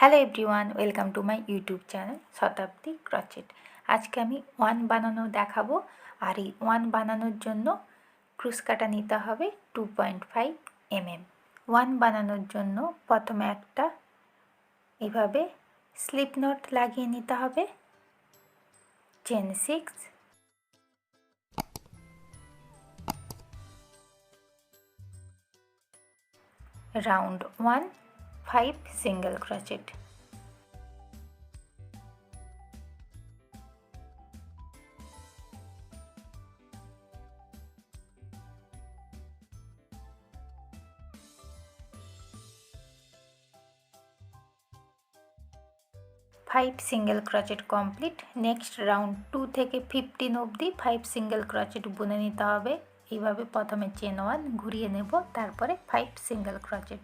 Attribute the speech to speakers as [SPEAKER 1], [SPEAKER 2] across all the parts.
[SPEAKER 1] Hello everyone, welcome to my YouTube channel Shatabdi crochet. আজকে আমি one বানানো দেখাবো। আর এই ওয়ান বানানোর জন্য ক্রুশ কাটা নিতে হবে 2.5 mm। ওয়ান বানানোর জন্য প্রথমে একটা এভাবে স্লিপ নট লাগিয়ে নিতে হবে, chain 6, round 1, 5 single crochet. Five single crochet complete. Next round 2 থেকে 15 অবধি 5 সিঙ্গেল ক্রচেট বুনে নিতে হবে। এইভাবে প্রথমে চেন 1 ঘুরিয়ে নেব, তারপরে 5 সিঙ্গেল ক্রচেট।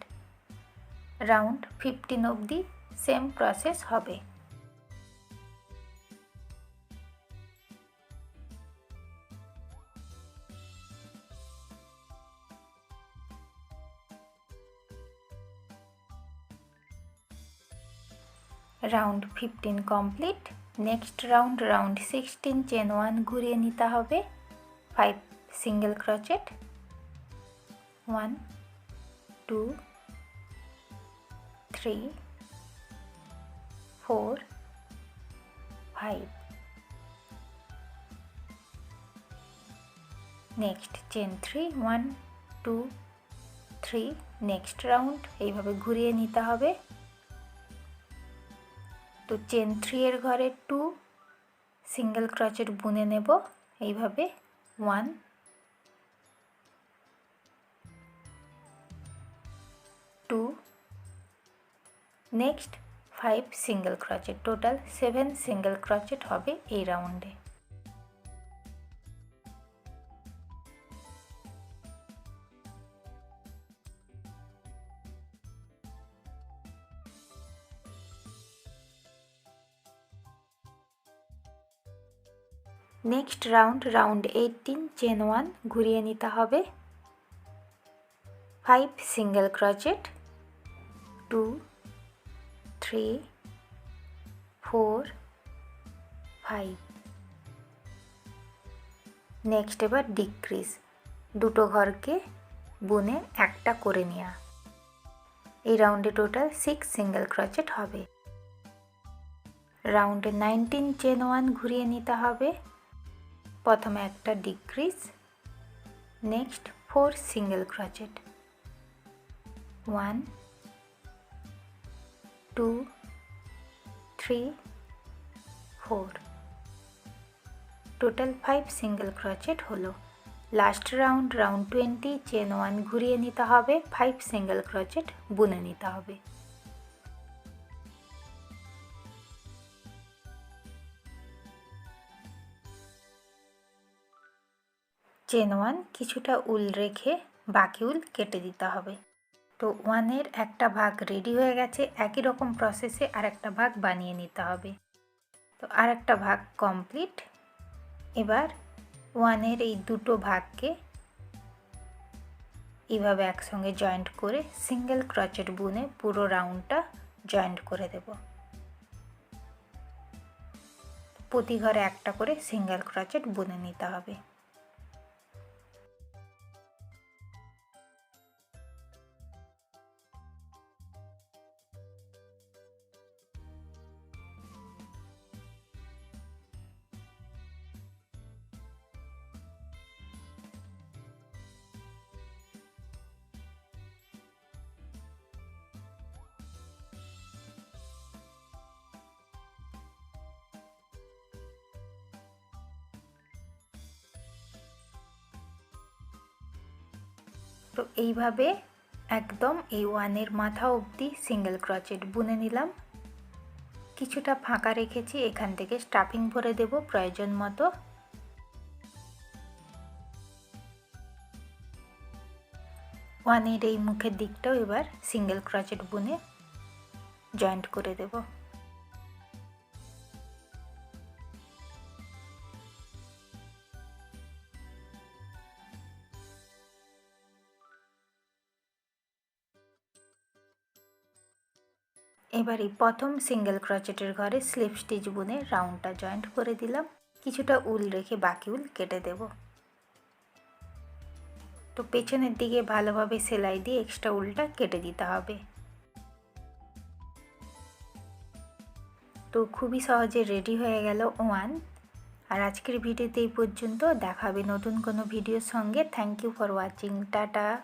[SPEAKER 1] রাউন্ড 15 অবধি সেম প্রসেস হবে। Round 15 complete. Next round 16, chain 1 ঘুরিয়ে নিতে হবে, 5 single crochet, 1 2 3 4 5। Next chain 3, 1 2 3। Next round এইভাবে ঘুরিয়ে নিতে হবে। তো চেন 3 এর ঘরে 2 সিঙ্গেল ক্রচেট বুনে নেব এইভাবে, 1 2। Next 5 single crochet, total 7 single crochet হবে এই রাউন্ডে। নেক্সট রাউন্ড 18, চেন 1 ঘুরিয়ে নিতে হবে, 5 সিঙ্গেল ক্রচেট, 2 3 4 5। নেক্সট এবার ডিক্রিজ, দুটো ঘরকে বুনে একটা করে নেওয়া। এই রাউন্ডে টোটাল 6 সিঙ্গেল ক্রচেট হবে। রাউন্ডে 19, চেন 1 ঘুরিয়ে নিতে হবে, প্রথমে একটা decrease, next 4 single crochet, 1 2 3 4। Total 5 single crochet হলো। লাস্ট রাউন্ড 20, চেন 1 ঘুরিয়ে নিতে হবে, 5 সিঙ্গেল ক্রচেট বুনে নিতে হবে। চেন 1 কিছুটা উল রেখে বাকি উল কেটে দিতে হবে। তো 1-এর একটা ভাগ রেডি হয়ে গেছে। একই রকম প্রসেসে আর একটা ভাগ বানিয়ে নিতে হবে। তো আর একটা ভাগ কমপ্লিট। এবার 1-এর এই দুটো ভাগকে এইভাবে একসঙ্গে জয়েন্ট করে সিঙ্গেল ক্রচেট বুনে পুরো রাউন্ডটা জয়েন্ট করে দেব। প্রতি ঘরে একটা করে সিঙ্গেল ক্রচেট বুনে নিতে হবে। তো এইভাবে একদম এই 1-এর মাথা অবধি সিঙ্গেল ক্রচেট বুনে নিলাম। কিছুটা ফাঁকা রেখেছি, এখান থেকে স্টাফিং ভরে দেব প্রয়োজন মতো। 1-এর এই মুখের দিকটাও এবার সিঙ্গেল ক্রচেট বুনে জয়েন্ট করে দেব। এবারে প্রথম সিঙ্গেল ক্রোচেটের ঘরে স্লিপ স্টিচ বুনে রাউন্ডটা জয়েন্ট করে দিলাম। কিছুটা উল রেখে বাকি উল কেটে দেব। তো পেছনের দিকে ভালোভাবে সেলাই দিয়ে এক্সট্রা উলটা কেটে দিতে হবে। তো খুবই সহজে রেডি হয়ে গেল ওয়ান। আর আজকের ভিডিওতে এই পর্যন্ত। দেখা হবে নতুন কোনো ভিডিওর সঙ্গে। Thank you for watching. Tata.